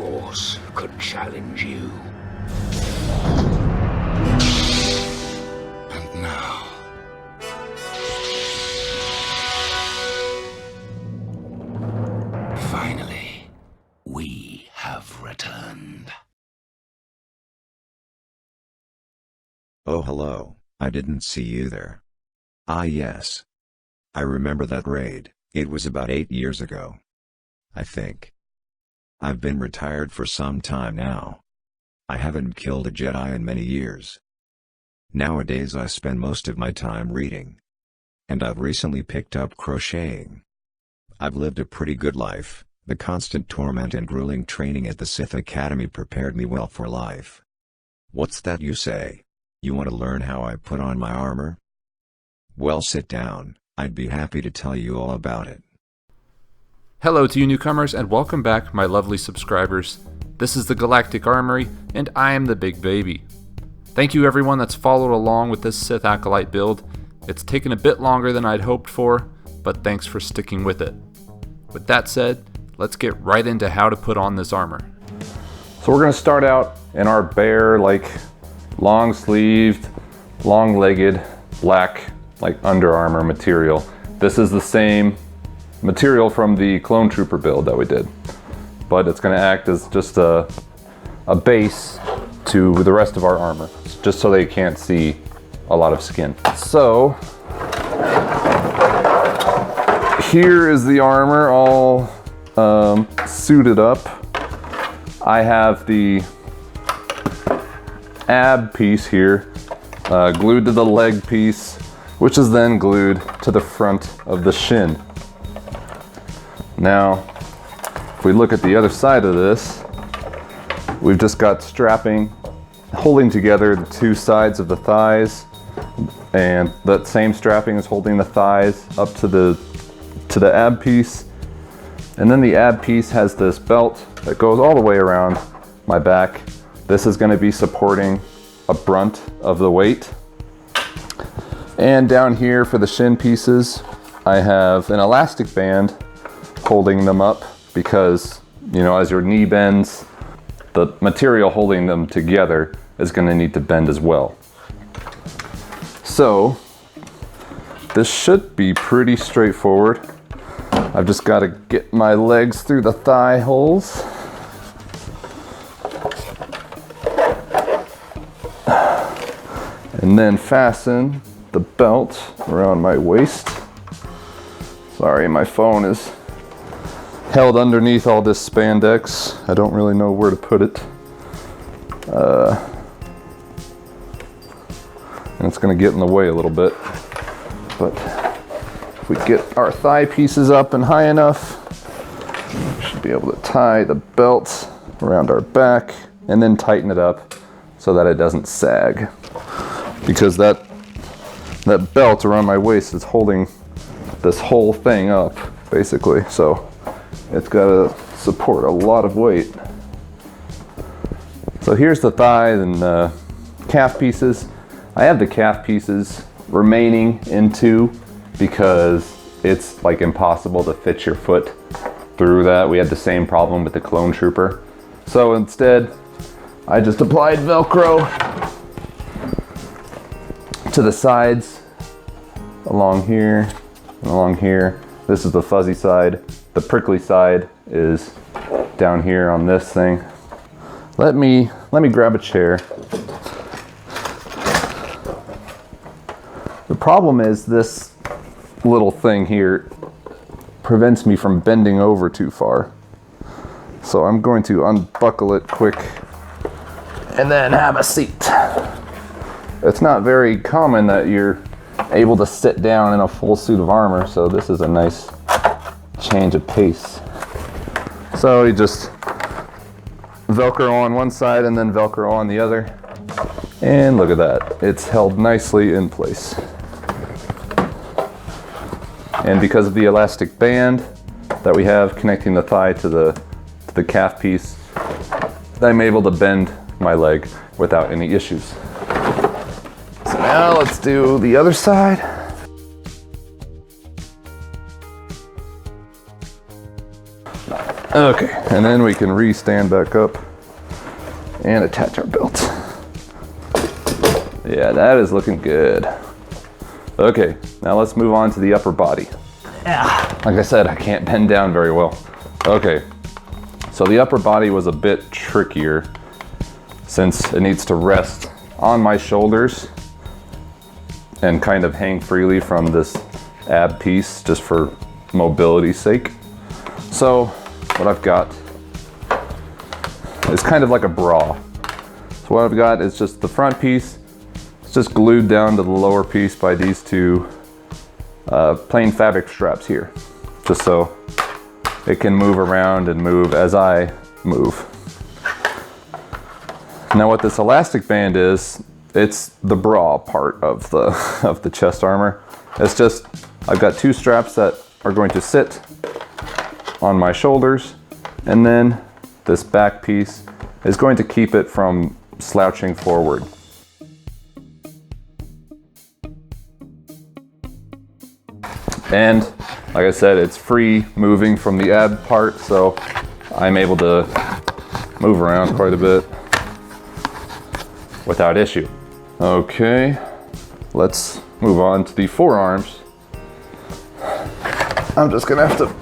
Force could challenge you. And now, finally, we have returned. Oh, hello. I didn't see you there. Ah, yes. I remember that raid. It was about 8 years ago, I think. I've been retired for some time now. I haven't killed a Jedi in many years. Nowadays I spend most of my time reading. And I've recently picked up crocheting. I've lived a pretty good life. The constant torment and grueling training at the Sith Academy prepared me well for life. What's that you say? You want to learn how I put on my armor? Well, sit down. I'd be happy to tell you all about it. Hello to you newcomers and welcome back, my lovely subscribers. This is the Galactic Armory and I am the Big Baby. Thank you everyone that's followed along with this Sith Acolyte build. It's taken a bit longer than I'd hoped for, but thanks for sticking with it. With that said, let's get right into how to put on this armor. So we're going to start out in our bare, long-sleeved, long-legged, black, Under Armour material. This is the same material from the Clone Trooper build that we did, but it's going to act as just a base to the rest of our armor, just so they can't see a lot of skin. So here is the armor all suited up. I have the ab piece here glued to the leg piece, which is then glued to the front of the shin. Now, if we look at the other side of this, we've just got strapping holding together the two sides of the thighs, and that same strapping is holding the thighs up to the ab piece. And then the ab piece has this belt that goes all the way around my back. This is going to be supporting a brunt of the weight. And down here for the shin pieces, I have an elastic band holding them up because, as your knee bends, the material holding them together is going to need to bend as well. So this should be pretty straightforward. I've just got to get my legs through the thigh holes. And then fasten the belt around my waist. Sorry, my phone is held underneath all this spandex. I don't really know where to put it. And it's going to get in the way a little bit. But if we get our thigh pieces up and high enough, we should be able to tie the belt around our back and then tighten it up so that it doesn't sag. Because that belt around my waist is holding this whole thing up, basically. So it's got to support a lot of weight. So here's the thigh and calf pieces. I have the calf pieces remaining in two because it's impossible to fit your foot through that. We had the same problem with the Clone Trooper. So instead, I just applied Velcro to the sides, along here and along here. This is the fuzzy side. The prickly side is down here on this thing. Let me grab a chair. The problem is this little thing here prevents me from bending over too far. So I'm going to unbuckle it quick and then have a seat. It's not very common that you're able to sit down in a full suit of armor, so this is a nice change of pace. So you just Velcro on one side and then Velcro on the other. And look at that, it's held nicely in place. And because of the elastic band that we have connecting the thigh to the calf piece, I'm able to bend my leg without any issues. So now let's do the other side. Okay, and then we can re-stand back up and attach our belt. Yeah, that is looking good. Okay, now let's move on to the upper body. Like I said, I can't bend down very well. Okay, so the upper body was a bit trickier since it needs to rest on my shoulders and kind of hang freely from this ab piece just for mobility's sake. So what I've got is kind of like a bra. So what I've got is just the front piece. It's just glued down to the lower piece by these two plain fabric straps here, just so it can move around and move as I move. Now what this elastic band is, it's the bra part of the chest armor. It's just, I've got two straps that are going to sit on my shoulders, and then this back piece is going to keep it from slouching forward. And like I said, it's free moving from the ab part, so I'm able to move around quite a bit without issue. Okay, let's move on to the forearms. I'm just gonna have to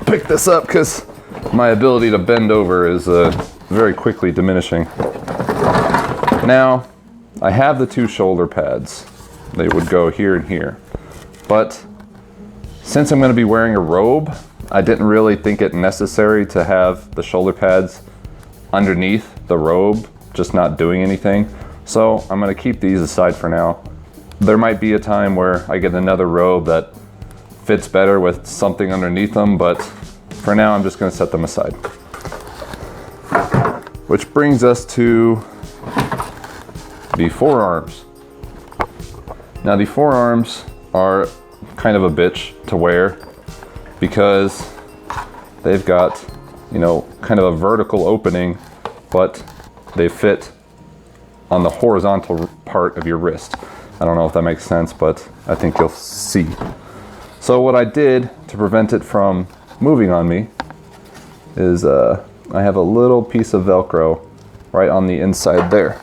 pick this up because my ability to bend over is very quickly diminishing. Now, I have the two shoulder pads. They would go here and here. But since I'm gonna be wearing a robe, I didn't really think it necessary to have the shoulder pads underneath the robe, just not doing anything. So I'm gonna keep these aside for now. There might be a time where I get another robe that fits better with something underneath them, but for now I'm just gonna set them aside. Which brings us to the forearms. Now the forearms are kind of a bitch to wear because they've got, you know, kind of a vertical opening, but they fit on the horizontal part of your wrist. I don't know if that makes sense, but I think you'll see. So what I did to prevent it from moving on me is I have a little piece of Velcro right on the inside there.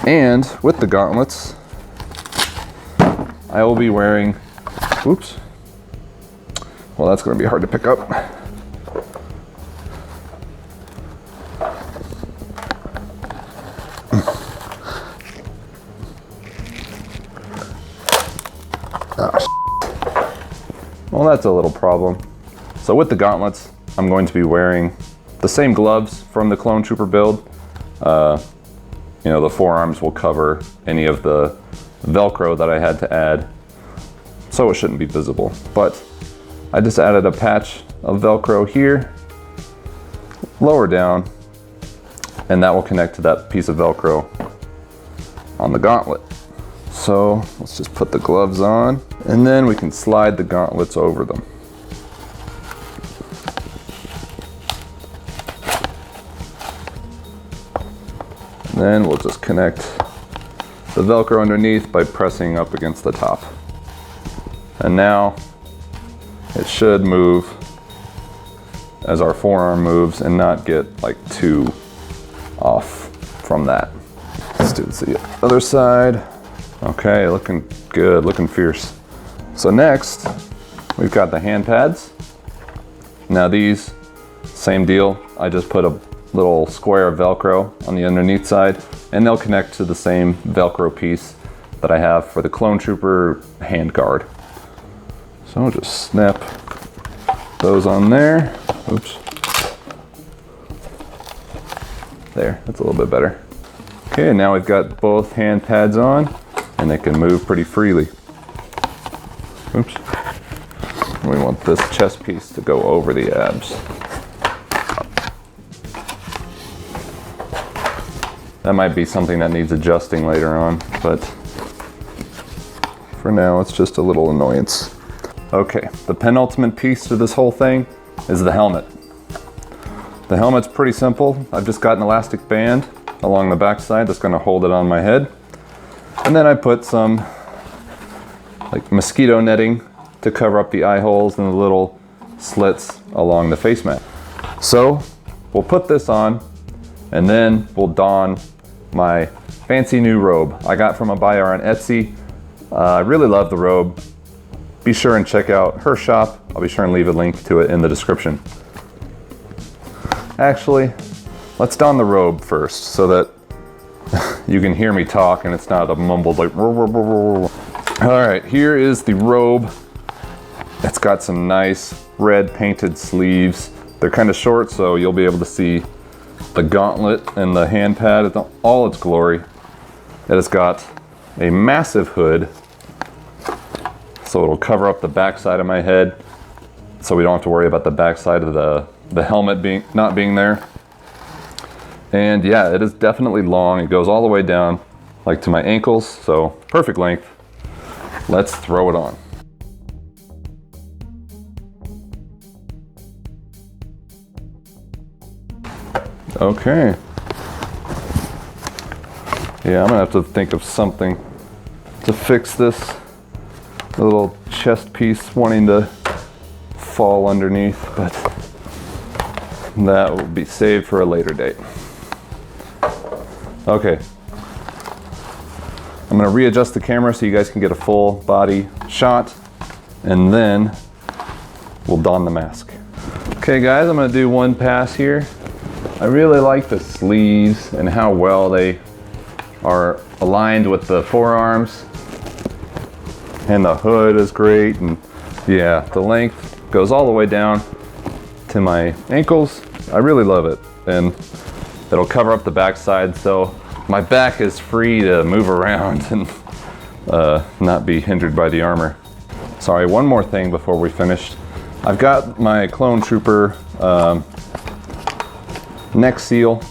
And with the gauntlets, I will be wearing, oops, well that's gonna be hard to pick up. Well, that's a little problem. So with the gauntlets, I'm going to be wearing the same gloves from the Clone Trooper build. You know, the forearms will cover any of the Velcro that I had to add, so it shouldn't be visible. But I just added a patch of Velcro here, lower down, and that will connect to that piece of Velcro on the gauntlet. So let's just put the gloves on, and then we can slide the gauntlets over them. And then we'll just connect the Velcro underneath by pressing up against the top. And now it should move as our forearm moves and not get like too off from that. Let's do the other side. Okay, looking good, looking fierce. So next, we've got the hand pads. Now these, same deal. I just put a little square of Velcro on the underneath side, and they'll connect to the same Velcro piece that I have for the Clone Trooper hand guard. So I'll just snap those on there. Oops. There, that's a little bit better. Okay, now we've got both hand pads on, and they can move pretty freely. Oops. We want this chest piece to go over the abs. That might be something that needs adjusting later on, but for now it's just a little annoyance. Okay, the penultimate piece to this whole thing is the helmet. The helmet's pretty simple. I've just got an elastic band along the back side that's going to hold it on my head. And then I put some like mosquito netting to cover up the eye holes and the little slits along the face mat. So we'll put this on and then we'll don my fancy new robe I got from a buyer on Etsy. I really love the robe. Be sure and check out her shop. I'll be sure and leave a link to it in the description. Actually, let's don the robe first so that you can hear me talk and it's not a mumbled like. All right, here is the robe. It's got some nice red painted sleeves. They're kind of short, so you'll be able to see the gauntlet and the hand pad in all its glory. It has got a massive hood, so it'll cover up the back side of my head, so we don't have to worry about the back side of the helmet not being there. And yeah, it is definitely long. It goes all the way down, like to my ankles, so perfect length. Let's throw it on. Okay. Yeah, I'm gonna have to think of something to fix this little chest piece wanting to fall underneath, but that will be saved for a later date. Okay. I'm gonna readjust the camera so you guys can get a full body shot, and then we'll don the mask. Okay guys, I'm gonna do one pass here. I really like the sleeves and how well they are aligned with the forearms. And the hood is great, and yeah, the length goes all the way down to my ankles. I really love it, and it'll cover up the backside so my back is free to move around and not be hindered by the armor. Sorry, one more thing before we finish. I've got my clone trooper neck seal.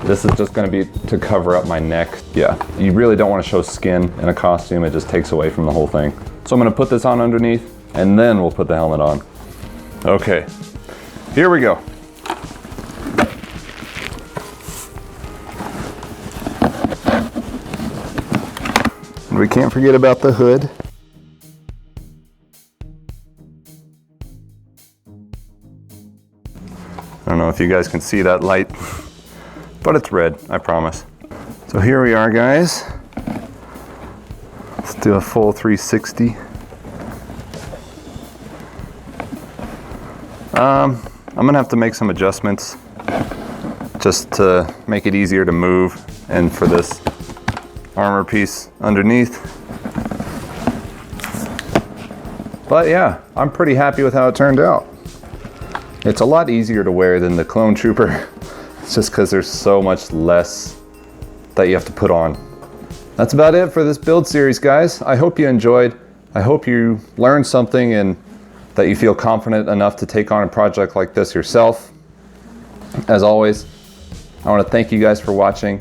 This is just going to be to cover up my neck. Yeah, you really don't want to show skin in a costume. It just takes away from the whole thing. So I'm going to put this on underneath and then we'll put the helmet on. Okay, here we go. We can't forget about the hood. I don't know if you guys can see that light, but it's red, I promise. So here we are, guys. Let's do a full 360. I'm gonna have to make some adjustments just to make it easier to move and for this armor piece underneath. But yeah, I'm pretty happy with how it turned out. It's a lot easier to wear than the clone trooper. It's just because there's so much less that you have to put on. That's about it for this build series, guys. I hope you enjoyed. I hope you learned something and that you feel confident enough to take on a project like this yourself. As always, I want to thank you guys for watching,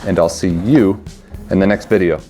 and I'll see you in the next video.